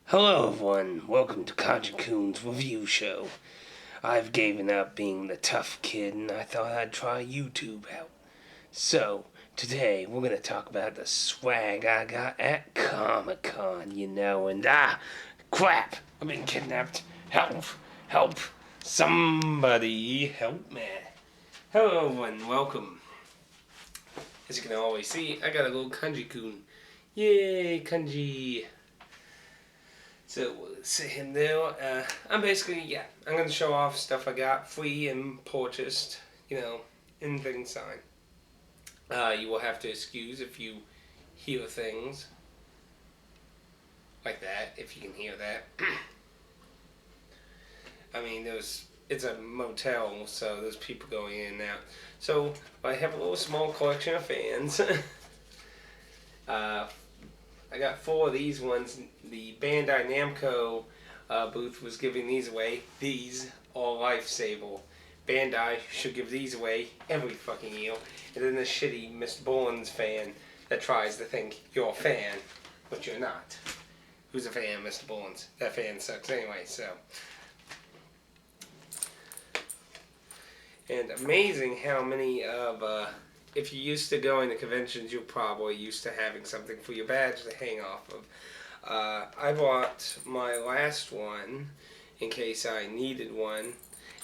Hello everyone, welcome to Kanji review show. I've given up being the tough kid and I thought I'd try YouTube out. So, today we're gonna talk about the swag I got at Comic-Con, and crap! I've been kidnapped. Help, somebody help me. Hello everyone, welcome. As you can always see, I got a little Kanji-kun. Yay, Kanji! So we'll sit him there. I'm going to show off stuff I got free and purchased, in things sign. You will have to excuse if you hear things like that, if you can hear that. I mean, it's a motel, so there's people going in and out. So I have a little small collection of fans. I got 4 of these ones. The Bandai Namco booth was giving these away. These are lifesaver. Bandai should give these away every fucking year. And then the shitty Mr. Bourne's fan that tries to think you're a fan, but you're not. Who's a fan, Mr. Bourne's? That fan sucks anyway, so. And amazing how many of if you're used to going to conventions, you're probably used to having something for your badge to hang off of. I bought my last one in case I needed one,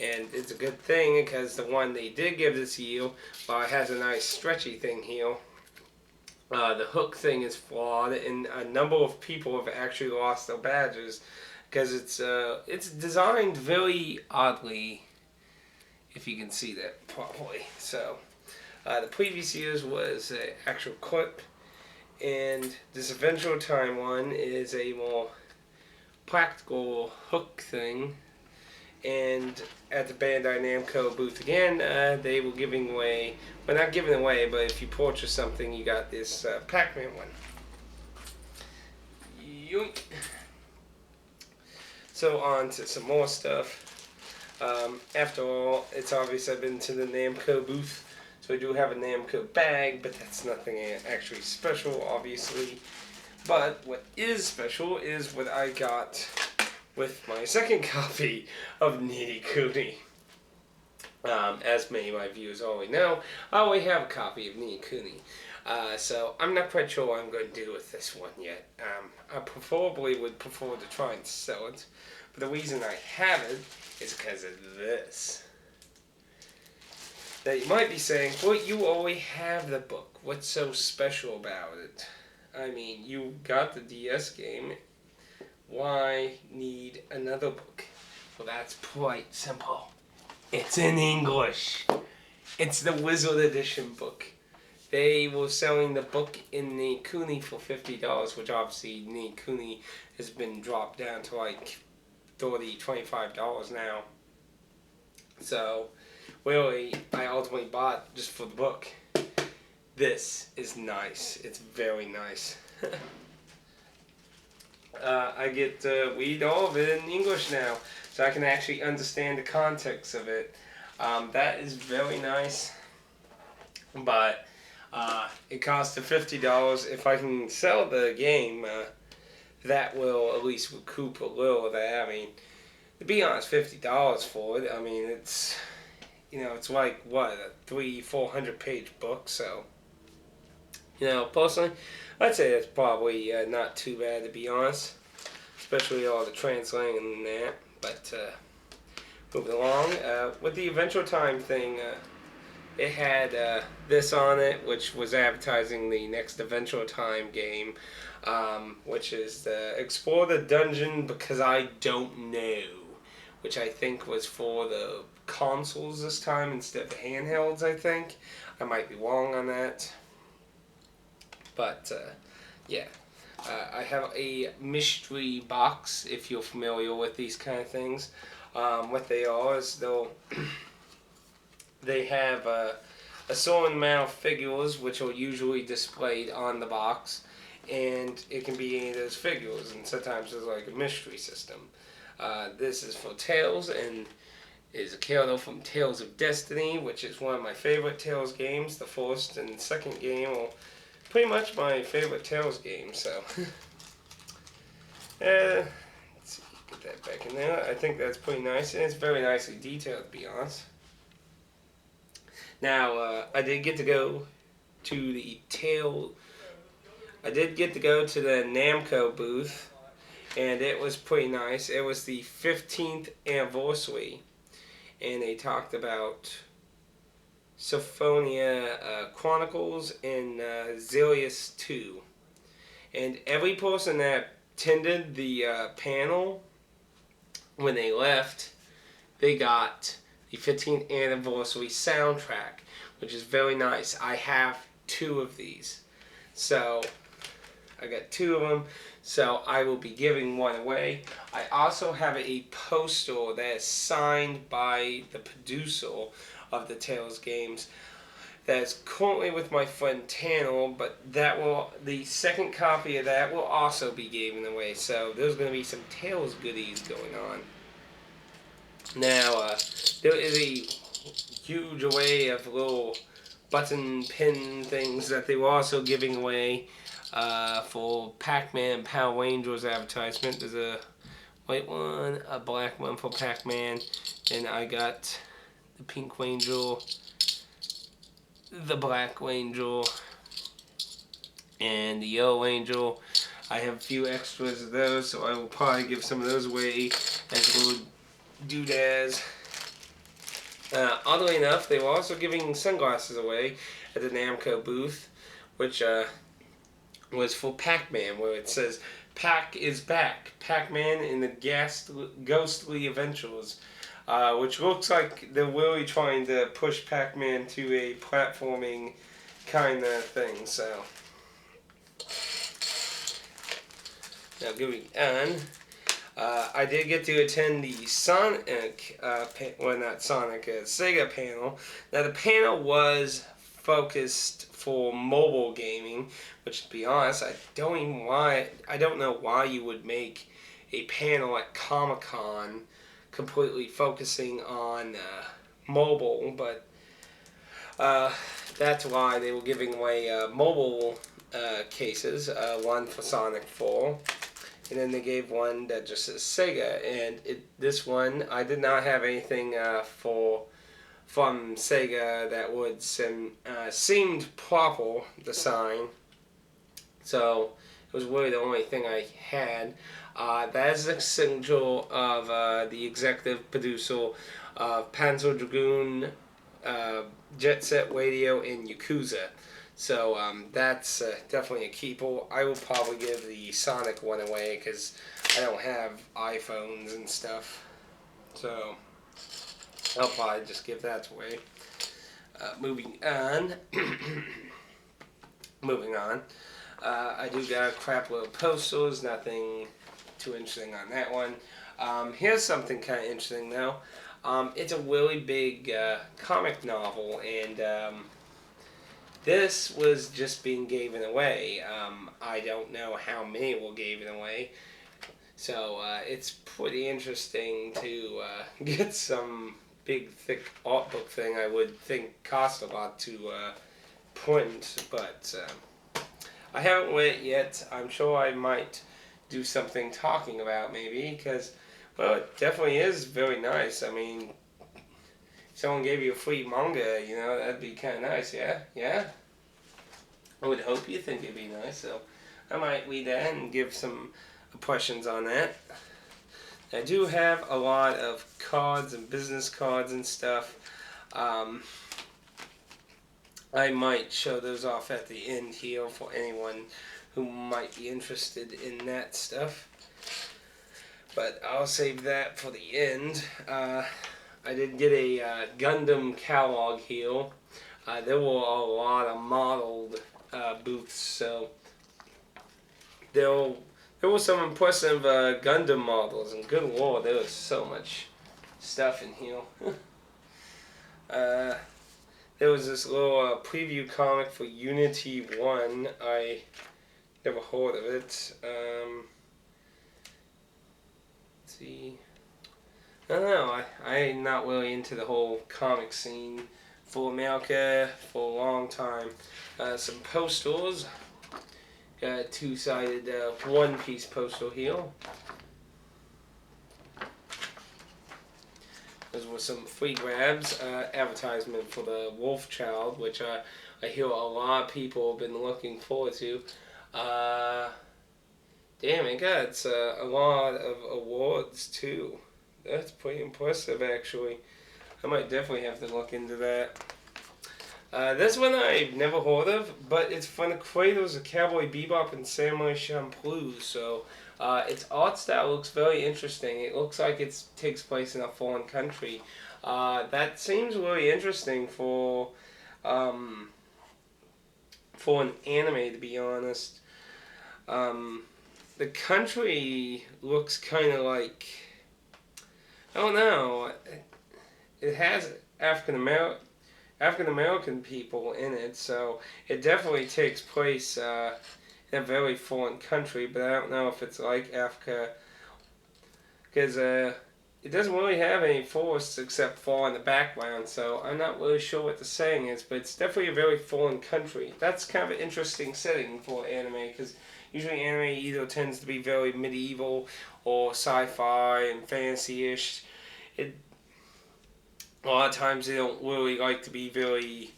and it's a good thing because the one they did give this year, it has a nice stretchy thing here. The hook thing is flawed, and a number of people have actually lost their badges because it's designed very oddly, if you can see that properly. So. The previous year's was an actual clip, and this Adventure Time one is a more practical hook thing. And at the Bandai Namco booth again, they were giving away, well, not giving away, but if you purchase something, you got this Pac-Man one. Yoink. So on to some more stuff. After all, it's obvious I've been to the Namco booth. So I do have a Namco bag, but that's nothing actually special, obviously. But what is special is what I got with my second copy of Nitty Kuni. As many of my viewers already know, I already have a copy of Nitty Kuni. So I'm not quite sure what I'm going to do with this one yet. I probably would prefer to try and sell it. But the reason I have it is because of this. Now you might be saying, well, you already have the book. What's so special about it? I mean, you got the DS game. Why need another book? Well, that's quite simple. It's in English. It's the Wizard Edition book. They were selling the book in Nitty Kuni for $50, which obviously Nitty Kuni has been dropped down to like $30, $25 now. So, really, I ultimately bought just for the book. This is nice. It's very nice. I get to read all of it in English now, so I can actually understand the context of it. That is very nice, but it costs $50. If I can sell the game, that will at least recoup a little of that. I mean, to be honest, $50 for it. I mean, it's like what, a 300-400 page book. So, personally, I'd say that's probably not too bad, to be honest, especially all the translating and that. But moving along, with the Adventure Time thing, it had this on it, which was advertising the next Adventure Time game, which is the Explore the Dungeon Because I Don't Know, which I think was for the consoles this time instead of the handhelds, I think. I might be wrong on that. But, yeah. I have a mystery box, if you're familiar with these kind of things. What they are is they have a certain amount of figures, which are usually displayed on the box. And it can be any of those figures, and sometimes there's like a mystery system. This is for Tales, and is a character from Tales of Destiny, which is one of my favorite Tales games. The first and second game are pretty much my favorite Tales games, so. Let's see, get that back in there. I think that's pretty nice, and it's very nicely detailed, to be honest. Now, I did get to go to the tail. I did get to go to the Namco booth, and it was pretty nice. It was the 15th anniversary, and they talked about Symphonia Chronicles and Zilius 2. And every person that attended the panel, when they left, they got the 15th anniversary soundtrack, which is very nice. I have 2 of these. So, I got 2 of them, so I will be giving one away. I also have a poster that is signed by the producer of the Tales games that is currently with my friend Tanner, but the second copy of that will also be given away. So there's going to be some Tales goodies going on. Now, there is a huge array of little button pin things that they were also giving away for Pac-Man and Power Rangers advertisement. There's a white one, a black one for Pac-Man, and I got the Pink Ranger, the Black Ranger, and the Yellow Ranger. I have a few extras of those, so I will probably give some of those away as little doodads. Oddly enough, they were also giving sunglasses away at the Namco booth, which was for Pac-Man, where it says, "Pac is back, Pac-Man in the ghostly adventures," which looks like they're really trying to push Pac-Man to a platforming kind of thing. So, now going on, I did get to attend the Sonic, Sega panel. Now the panel was focused for mobile gaming, which, to be honest, I don't know why you would make a panel at Comic-Con completely focusing on mobile, but that's why they were giving away mobile cases, one for Sonic 4, and then they gave one that just says Sega, and this one, I did not have anything from Sega that would seemed proper, the sign, so it was really the only thing I had. That is the signature of the executive producer of Panzer Dragoon, Jet Set Radio, and Yakuza. So that's definitely a keeper. I will probably give the Sonic one away because I don't have iPhones and stuff. So I'll probably just give that away. Moving on. Moving on. I do got a crap load of posters. Nothing too interesting on that one. Here's something kind of interesting though. It's a really big comic novel, and this was just being given away. I don't know how many were given away, so it's pretty interesting to get some big, thick art book thing. I would think cost a lot to print, but I haven't read it yet. I'm sure I might do something talking about maybe, because, well, it definitely is very nice. I mean, someone gave you a free manga, you know, that'd be kind of nice, yeah? Yeah? I would hope you think it'd be nice, so I might read that and give some impressions on that. I do have a lot of cards and business cards and stuff. I might show those off at the end here for anyone who might be interested in that stuff. But I'll save that for the end. I did get a Gundam catalog here. There were a lot of modeled booths, so there were some impressive Gundam models, and good lord, there was so much stuff in here. There was this little preview comic for Unity 1. I never heard of it. Let's see. I don't know. I'm not really into the whole comic scene for America for a long time. Some posters. Got a two-sided one-piece postal here. Those were some free grabs. Advertisement for the Wolf Child, which I hear a lot of people have been looking forward to. Damn, it got a lot of awards too. That's pretty impressive, actually. I might definitely have to look into that. This one I've never heard of, but it's from the creators of Cowboy Bebop and Samurai Champloo. So its art style looks very interesting. It looks like it takes place in a foreign country. That seems really interesting for an anime, to be honest. The country looks kind of like, I don't know. It has African American people in it, so it definitely takes place in a very foreign country. But I don't know if it's like Africa, because it doesn't really have any forests except for in the background. So I'm not really sure what the saying is, but it's definitely a very foreign country. That's kind of an interesting setting for anime, because usually anime either tends to be very medieval or sci-fi and fantasy-ish. A lot of times they don't really like to be very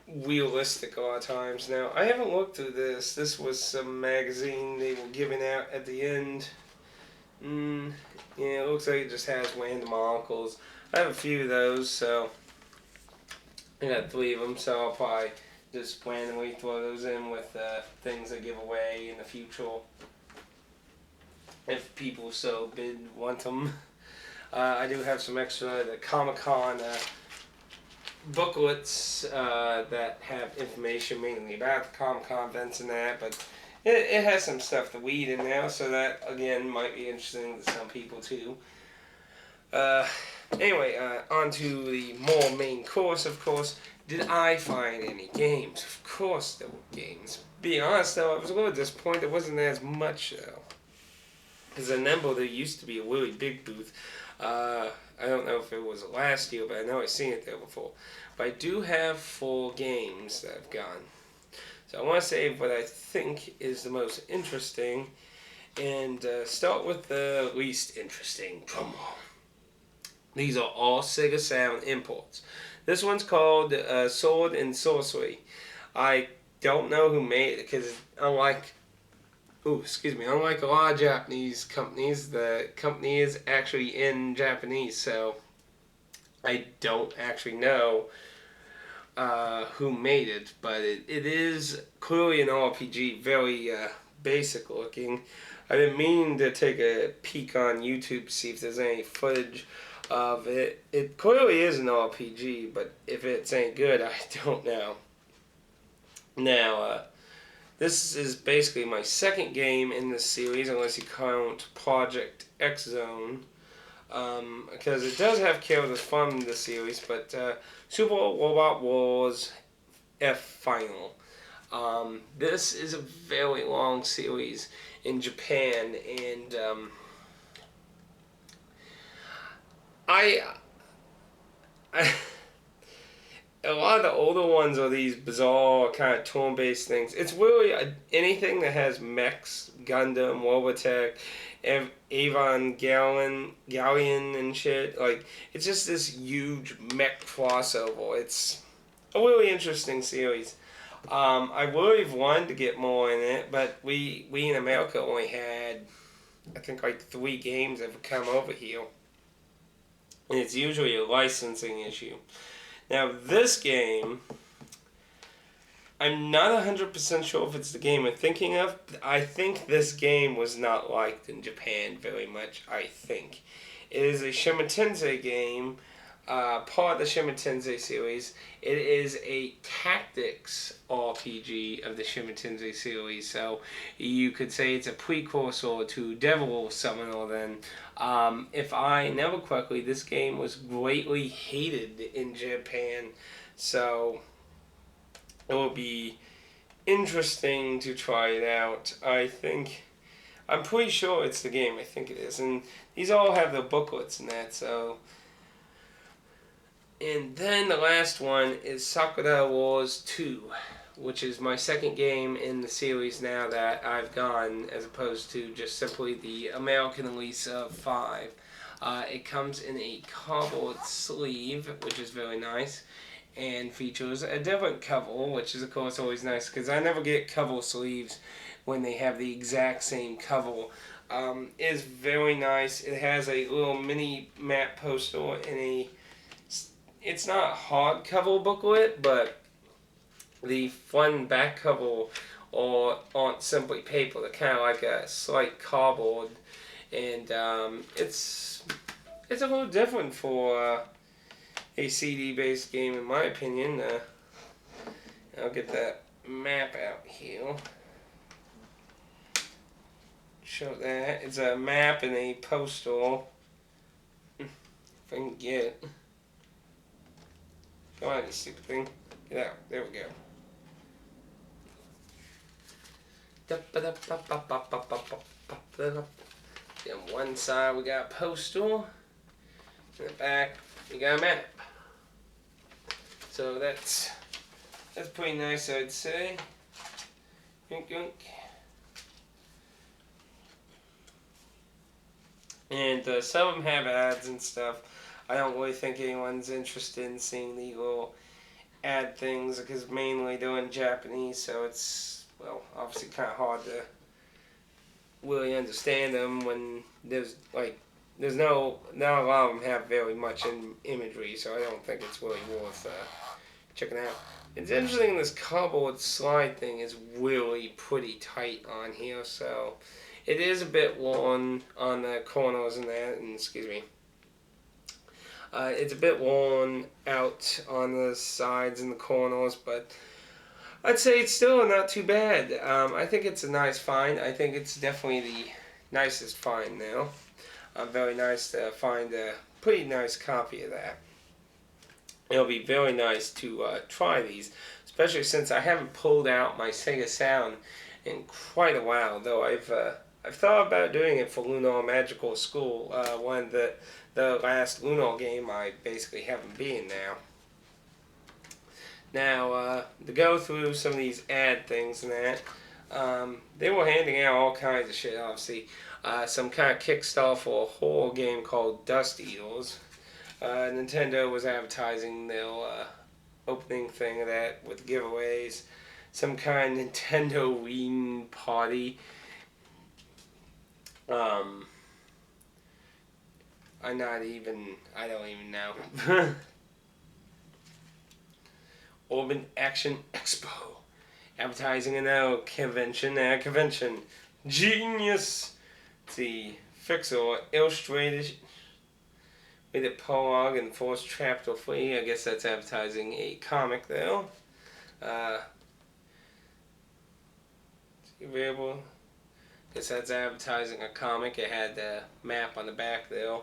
realistic a lot of times. Now, I haven't looked through this. This was some magazine they were giving out at the end. Yeah, it looks like it just has random articles. I have a few of those, so I got 3 of them, so I'll probably just randomly throw those in with things I give away in the future, if people so want them. I do have some extra the Comic-Con booklets that have information mainly about the Comic-Con events and that, but it has some stuff to read in there, so that, again, might be interesting to some people too. Anyway, on to the more main course, of course. Did I find any games? Of course there were games. Being honest, though, I was a little disappointed there wasn't as much, though. Because I remember there used to be a really big booth. I don't know if it was last year, but I know I've seen it there before. But I do have 4 games that I've gone. So I want to say what I think is the most interesting, and start with the least interesting. Come on. These are all Sega Sound imports. This one's called Sword and Sorcery. I don't know who made it, because unlike a lot of Japanese companies, the company is actually in Japanese, so I don't actually know who made it, but it is clearly an RPG, very basic looking. I've been meaning to take a peek on YouTube to see if there's any footage of it. It clearly is an RPG, but if it's any good, I don't know. Now, this is basically my second game in this series, unless you count Project X Zone, because it does have characters from the series, but Super Robot Wars F Final. This is a very long series in Japan, and I a lot of the older ones are these bizarre kind of turn-based things. It's really anything that has mechs, Gundam, Robotech, Avon Galleon and shit. Like, it's just this huge mech crossover. It's a really interesting series. I really wanted to get more in it, but we in America only had, I think, like 3 games that have come over here. And it's usually a licensing issue. Now, this game, I'm not 100% sure if it's the game I'm thinking of, but I think this game was not liked in Japan very much, I think. It is a Shimizu game, part of the Shimizu series. It is a tactics RPG of the Shimizu series, so you could say it's a precursor to Devil Summoner then. If I remember correctly, this game was greatly hated in Japan, so it will be interesting to try it out. I'm pretty sure it's the game, I think it is, and these all have the booklets and that, so. And then the last one is Sakura Wars 2, which is my second game in the series now that I've gone, as opposed to just simply the American release of 5. It comes in a cardboard sleeve, which is very nice, and features a different cover, which is of course always nice, because I never get cover sleeves when they have the exact same cover. It's very nice. It has a little mini map poster and it's not a hardcover booklet, but the front and back cover aren't simply paper. They're kind of like a slight cardboard, and it's a little different for a CD-based game, in my opinion. I'll get that map out here. Show that. It's a map and a poster. If I can get it. Come on, you stupid thing. Get out. There we go. Then one side we got a poster. In the back we got a map. So that's pretty nice, I'd say. Yunk, yunk. And some of them have ads and stuff. I don't really think anyone's interested in seeing the little ad things, because mainly they're in Japanese, so it's, well, obviously kind of hard to really understand them when not a lot of them have very much imagery, so I don't think it's really worth checking out. It's interesting, this cardboard slide thing is really pretty tight on here, so it is a bit worn on the corners and that, and excuse me. It's a bit worn out on the sides and the corners, but I'd say it's still not too bad. I think it's a nice find. I think it's definitely the nicest find now. Very nice to find a pretty nice copy of that. It'll be very nice to try these, especially since I haven't pulled out my Sega Sound in quite a while, though I've thought about doing it for Lunar Magical School, the last Lunar game I basically haven't been now. Now, to go through some of these ad things and that, they were handing out all kinds of shit, obviously. Some kind of Kickstarter for a horror game called Dust Eaters. Nintendo was advertising their opening thing of that with giveaways. Some kind of Nintendo Wii party. I don't even know. Urban Action Expo. Advertising another convention. Genius! The Fixer illustrated with a prologue and first chapter free. I guess that's advertising a comic though. Available. I guess that's advertising a comic. It had the map on the back there.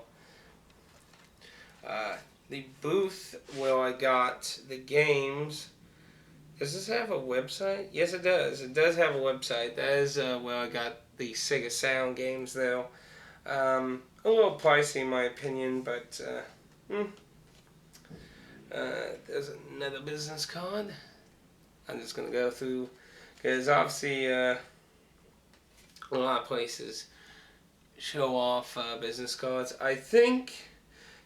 The booth where I got the games. Does this have a website? Yes, it does. It does have a website. That is where I got the Sega Sound games, though. A little pricey in my opinion, but there's another business card. I'm just going to go through, because obviously a lot of places show off business cards. I think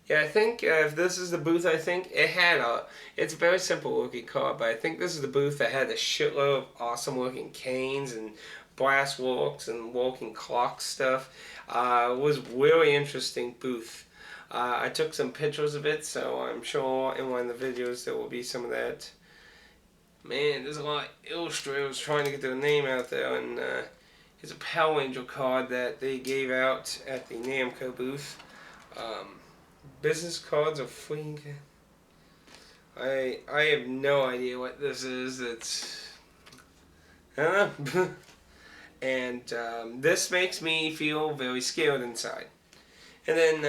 if this is the booth, I think it's a very simple looking card, but I think this is the booth that had a shitload of awesome looking canes and brass works and walking clock stuff. It was really interesting booth. I took some pictures of it, so I'm sure in one of the videos there will be some of that. Man, there's a lot of illustrators trying to get their name out there, and here's a Power Ranger card that they gave out at the Namco booth. Business cards are free. I have no idea what this is. I don't know. And this makes me feel very scared inside. And then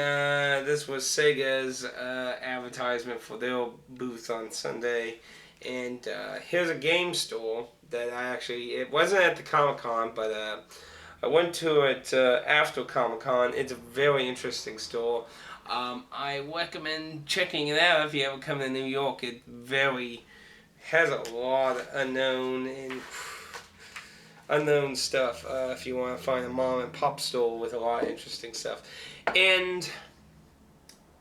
this was Sega's advertisement for their booth on Sunday. And here's a game store that it wasn't at the Comic-Con, but I went to it after Comic-Con. It's a very interesting store. I recommend checking it out if you ever come to New York. It's very has a lot of unknown stuff. If you want to find a mom and pop store with a lot of interesting stuff. And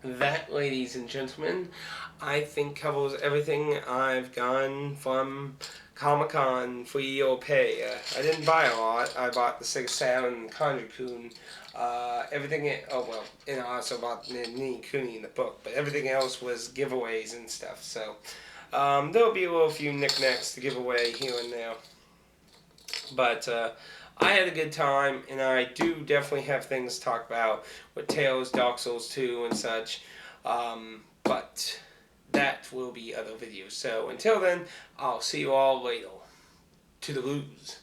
that, ladies and gentlemen, I think covers everything I've gotten from Comic-Con for your pay. I didn't buy a lot. I bought the 6-sound Kanji-kun. And I also bought the Nini Kuni in the book, but everything else was giveaways and stuff. So there'll be a little few knickknacks to give away here and there. But I had a good time, and I do definitely have things to talk about with Tales, Dark Souls 2, and such. But that will be other videos. So until then, I'll see you all later. To the lose.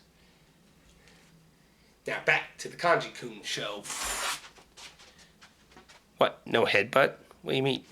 Now back to the Kanji-kun show. What? No headbutt? What do you mean?